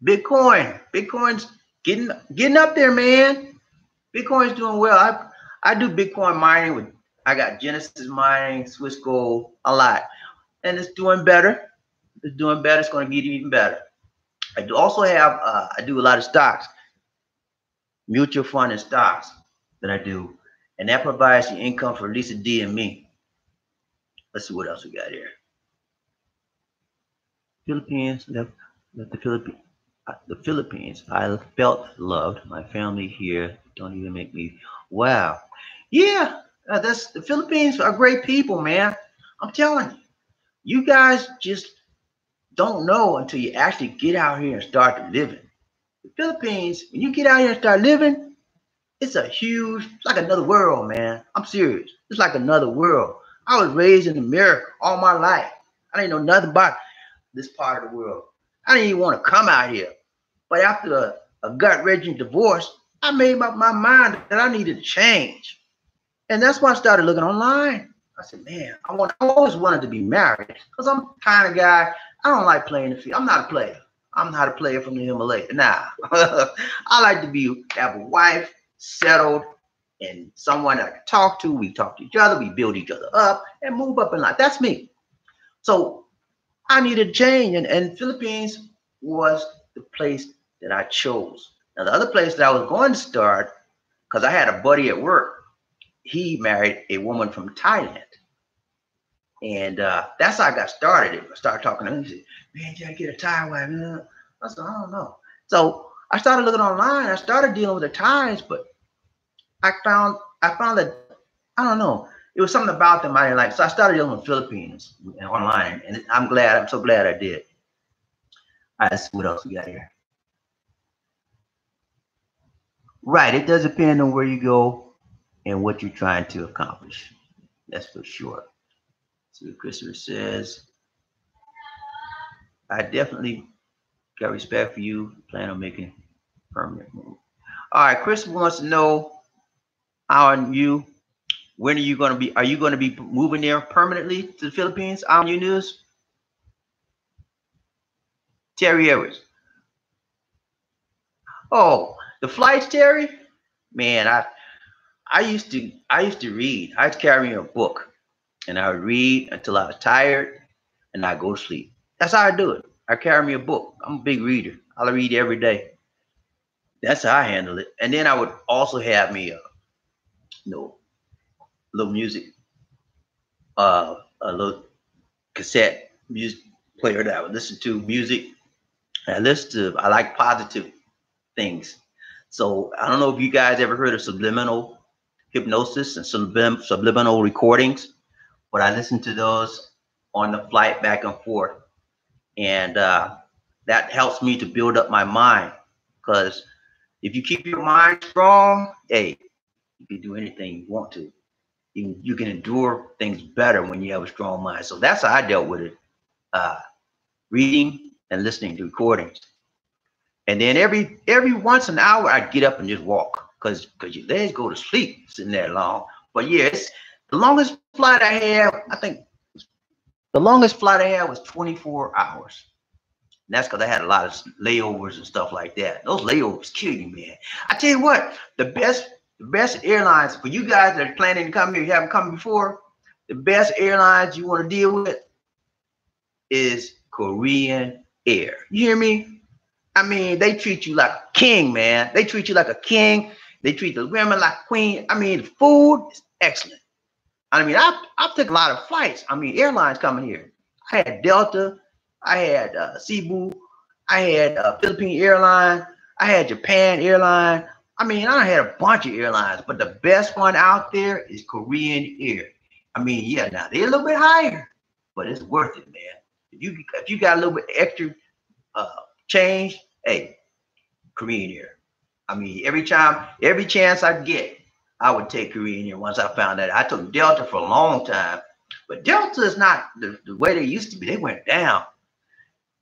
Bitcoin's getting up there, man. Bitcoin's doing well. I do Bitcoin mining with, I got Genesis mining, Swiss Gold, a lot, and it's doing better. It's doing better. It's going to get even better. I do also have I do a lot of stocks, mutual fund and stocks that I do, and that provides the income for Lisa D and me. Let's see what else we got here. Philippines, the Philippines. I felt loved. My family here don't even make me. Wow, yeah, that's the Philippines are great people, man. I'm telling you, you guys just don't know until you actually get out here and start living. The Philippines, when you get out here and start living, it's like another world, man. I'm serious. It's like another world. I was raised in America all my life. I didn't know nothing about this part of the world. I didn't even want to come out here. But after a gut-wrenching divorce, I made up my mind that I needed to change. And that's why I started looking online. I said, man, I always wanted to be married because I'm the kind of guy, I don't like playing the field. I'm not a player. I'm not a player from the Himalayas. Nah. I like to have a wife, settled, and someone I can talk to. We talk to each other. We build each other up and move up in life. That's me. So I needed change. And Philippines was the place that I chose. Now, the other place that I was going to start, because I had a buddy at work, he married a woman from Thailand. And that's how I got started. I started talking to him. He said, man, you gotta get a Thai wife. I said, I don't know. So I started looking online. I started dealing with the Thais, but I found that, I don't know, it was something about them I didn't like. So I started dealing with Philippines online, and I'm so glad I did. All right, let's see what else we got here. Right, it does depend on where you go and what you're trying to accomplish. That's for sure. See what Christopher says. I definitely got respect for you. Plan on making a permanent move. All right, Christopher wants to know when are you going to be? Are you going to be moving there permanently to the Philippines? On your news, Terry Edwards. Oh, the flights, Terry. Man, I used to read. I'd carry a book, and I would read until I was tired, and I go to sleep. That's how I do it. I carry me a book. I'm a big reader. I'll read every day. That's how I handle it. And then I would also have me a little music, a little cassette music player that I would listen to music. I like positive things. So I don't know if you guys ever heard of subliminal hypnosis and subliminal recordings, but I listen to those on the flight back and forth. And that helps me to build up my mind, because if you keep your mind strong, hey, you can do anything you want to. You can endure things better when you have a strong mind. So that's how I dealt with it, reading and listening to recordings. And then every once an hour, I'd get up and just walk, because your legs go to sleep sitting there long. But yes, the longest flight I had, I think the longest flight I had was 24 hours. And that's because I had a lot of layovers and stuff like that. Those layovers kill you, man. I tell you what, the best airlines for you guys that are planning to come here, you haven't come before, the best airlines you want to deal with is Korean Air. You hear me? I mean, they treat you like a king, man. They treat you like a king. They treat the women like queen. I mean, the food is excellent. I mean, I've taken a lot of flights. I mean, airlines coming here. I had Delta, I had Cebu, I had Philippine airline, I had Japan airline. I mean, I had a bunch of airlines, but the best one out there is Korean Air. I mean, yeah, now they're a little bit higher, but it's worth it, man. If you got a little bit extra change, hey, Korean Air. I mean, every chance I get, I would take Korean Air. Once I found that, I took Delta for a long time, but Delta is not the way they used to be. They went down.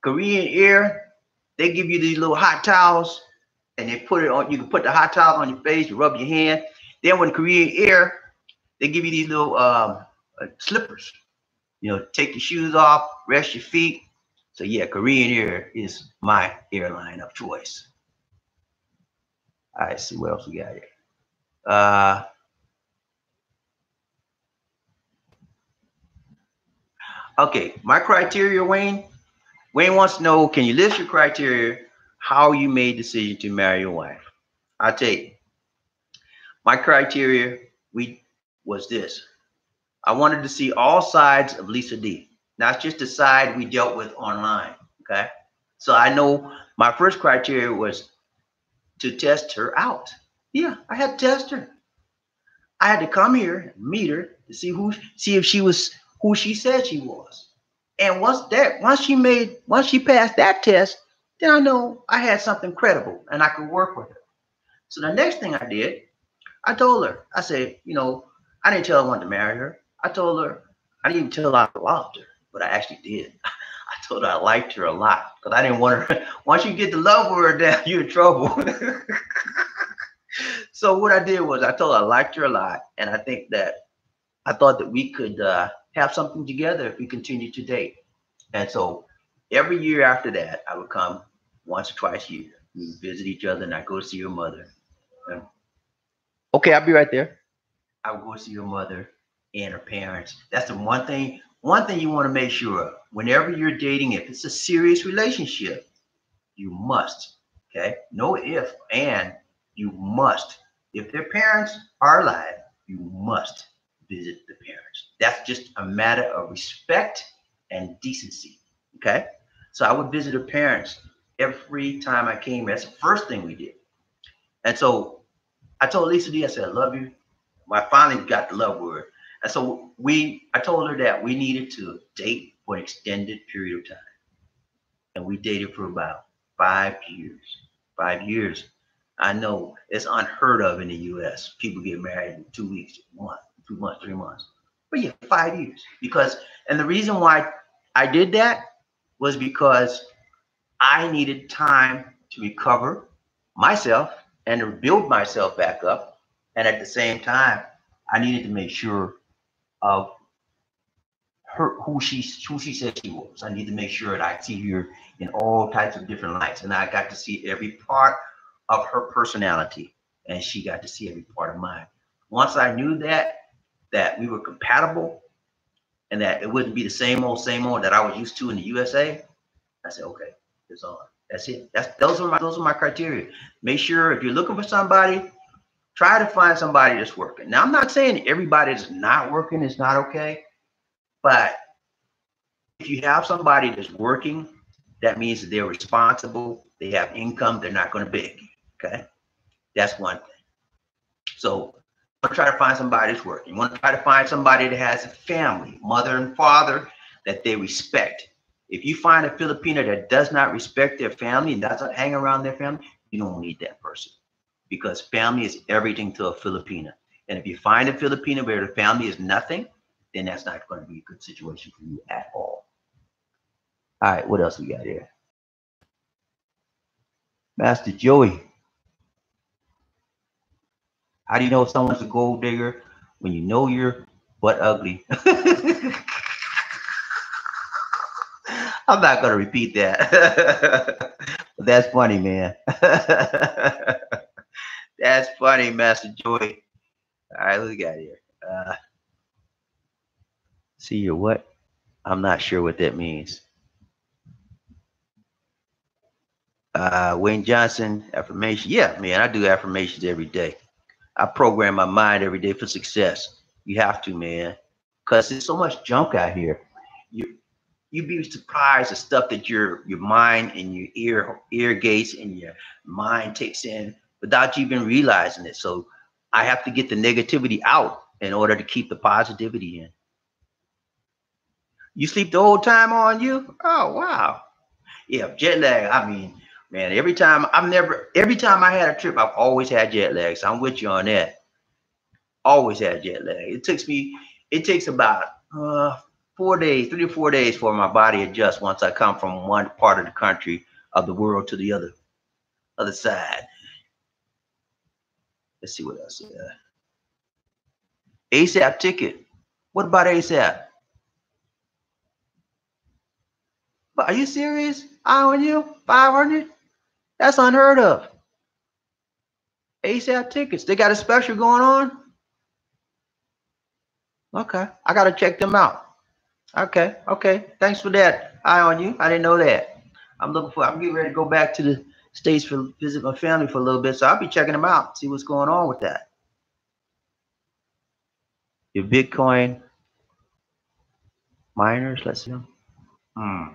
Korean Air, they give you these little hot towels, and they put it on. You can put the hot towel on your face, you rub your hand. Then when Korean Air, they give you these little slippers. You know, take your shoes off, rest your feet. So yeah, Korean Air is my airline of choice. All right, see what else we got here. Okay, my criteria, Wayne. Wayne wants to know, can you list your criteria, how you made the decision to marry your wife? I'll tell you. My criteria was this. I wanted to see all sides of Lisa D, not just the side we dealt with online, okay? So I know my first criteria was to test her out. Yeah, I had to test her. I had to come here, meet her, to see if she was who she said she was. And once she passed that test, then I know I had something credible and I could work with her. So the next thing I did, I told her, I said, you know, I didn't tell her I wanted to marry her. I told her, I didn't even tell her I loved her, but I actually did. I told her I liked her a lot because I didn't want her. Once you get the love word down, you're in trouble. So what I did was I told her I liked her a lot, and I thought that we could have something together if we continued to date. And so every year after that, I would come once or twice a year. We would visit each other, and I'd go see her mother. And, okay, I'll be right there. I would go see her mother and her parents. That's the one thing you want to make sure of. Whenever you're dating, if it's a serious relationship, you must, okay? No if, and you must. If their parents are alive, you must visit the parents. That's just a matter of respect and decency, okay? So I would visit her parents every time I came. That's the first thing we did. And so I told Lisa D, I said, I love you. I finally got the love word. And so I told her that we needed to date for an extended period of time. And we dated for about 5 years. 5 years. I know it's unheard of in the US. People get married in 2 weeks, 1, 2 months, 3 months. But yeah, 5 years. And the reason why I did that was because I needed time to recover myself and to build myself back up. And at the same time, I needed to make sure of her, who she said she was. I need to make sure that I see her in all types of different lights. And I got to see every part of her personality, and she got to see every part of mine. Once I knew that we were compatible and that it wouldn't be the same old that I was used to in the USA, I said, okay, it's on. That's it. Those are my criteria. Make sure if you're looking for somebody, try to find somebody that's working. Now, I'm not saying everybody that's not working is not okay, but if you have somebody that's working, that means that they're responsible, they have income, they're not going to beg you, okay? That's one thing. So you want to try to find somebody that's working. You want to try to find somebody that has a family, mother and father, that they respect. If you find a Filipina that does not respect their family and doesn't hang around their family, you don't need that person, because family is everything to a Filipina. And if you find a Filipina where the family is nothing, then that's not going to be a good situation for you at all. All right, what else we got here? Master Joey. How do you know if someone's a gold digger? When you know you're butt ugly. I'm not going to repeat that. But that's funny, man. That's funny, Master Joey. All right, what we got here? See your what? I'm not sure what that means. Wayne Johnson, affirmation. Yeah, man, I do affirmations every day. I program my mind every day for success. You have to, man, because there's so much junk out here. you'd be surprised the stuff that your mind and your ear gates and your mind takes in without you even realizing it. So I have to get the negativity out in order to keep the positivity in. You sleep the whole time on you? Oh wow. Yeah, jet lag. I mean, man, every time I had a trip, I've always had jet lag. So I'm with you on that. Always had jet lag. It takes about 4 days, 3 to 4 days for my body adjust once I come from one part of the country of the world to the other side. Let's see what else. ASAP ticket. What about ASAP? But are you serious? Eye on you? 500? That's unheard of. ASAP tickets. They got a special going on? Okay. I got to check them out. Okay. Okay. Thanks for that. Eye on you. I didn't know that. I'm getting ready to go back to the States for visit my family for a little bit. So I'll be checking them out, see what's going on with that. Your Bitcoin miners, let's see. I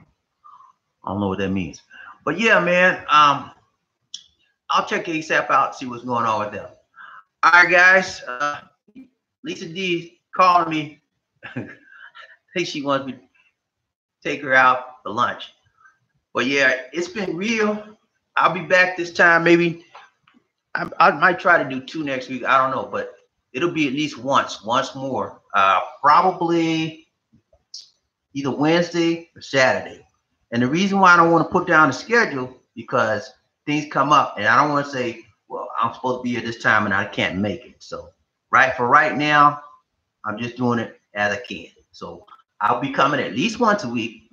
don't know what that means. But yeah, man, I'll check ASAP out, see what's going on with them. All right, guys. Lisa D calling me. I think she wants me to take her out for lunch. But yeah, it's been real. I'll be back this time. Maybe I might try to do 2 next week. I don't know, but it'll be at least once more. Probably either Wednesday or Saturday. And the reason why I don't want to put down the schedule, because things come up and I don't want to say, well, I'm supposed to be at this time and I can't make it. So right now, I'm just doing it as I can. So I'll be coming at least once a week,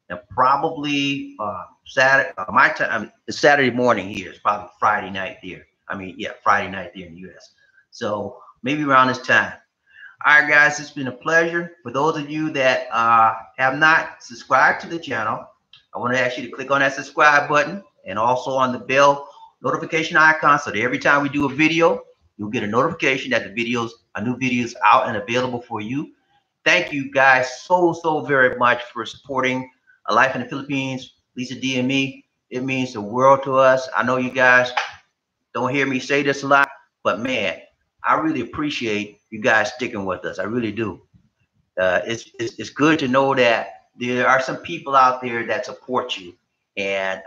and probably Saturday, my time, it's Saturday morning here. It's probably Friday night there. Friday night there in the US. So maybe around this time. All right, guys, it's been a pleasure. For those of you that have not subscribed to the channel, I want to ask you to click on that subscribe button and also on the bell notification icon, so that every time we do a video, you'll get a notification that a new video is out and available for you. Thank you guys so very much for supporting A Life in the Philippines, Lisa D and me. It means the world to us. I know you guys don't hear me say this a lot, but man, I really appreciate you guys sticking with us. I really do. It's good to know that there are some people out there that support you, and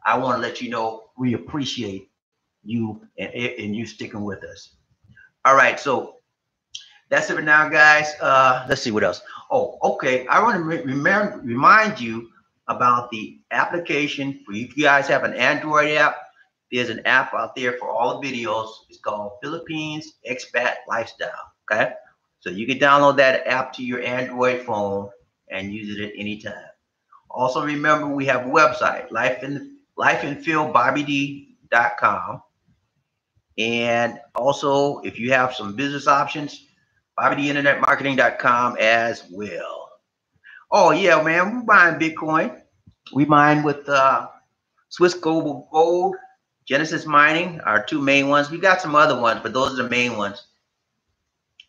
I want to let you know we appreciate you and you sticking with us. All right, so that's it for now, guys. Let's see what else. Oh, okay. I want to remind you about the application. For you guys have an Android app. There's an app out there for all the videos. It's called Philippines Expat Lifestyle. Okay, so you can download that app to your Android phone and use it at any time. Also, remember we have a website, lifeandphilbobbyd.com. And also, if you have some business options, BobbyDInternetMarketing.com as well. Oh yeah, man, we mine Bitcoin. We mine with Swiss Global Gold, Genesis Mining, our 2 main ones. We got some other ones, but those are the main ones,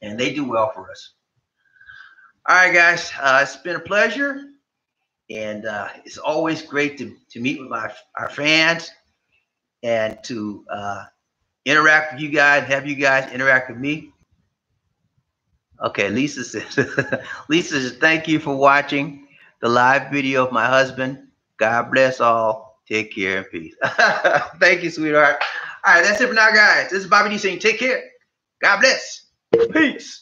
and they do well for us. All right, guys, it's been a pleasure, and it's always great to meet with our fans and to interact with you guys, have you guys interact with me. Okay, Lisa says, thank you for watching the live video of my husband. God bless all. Take care and peace. Thank you, sweetheart. All right, that's it for now, guys. This is Bobby D saying take care. God bless. Peace.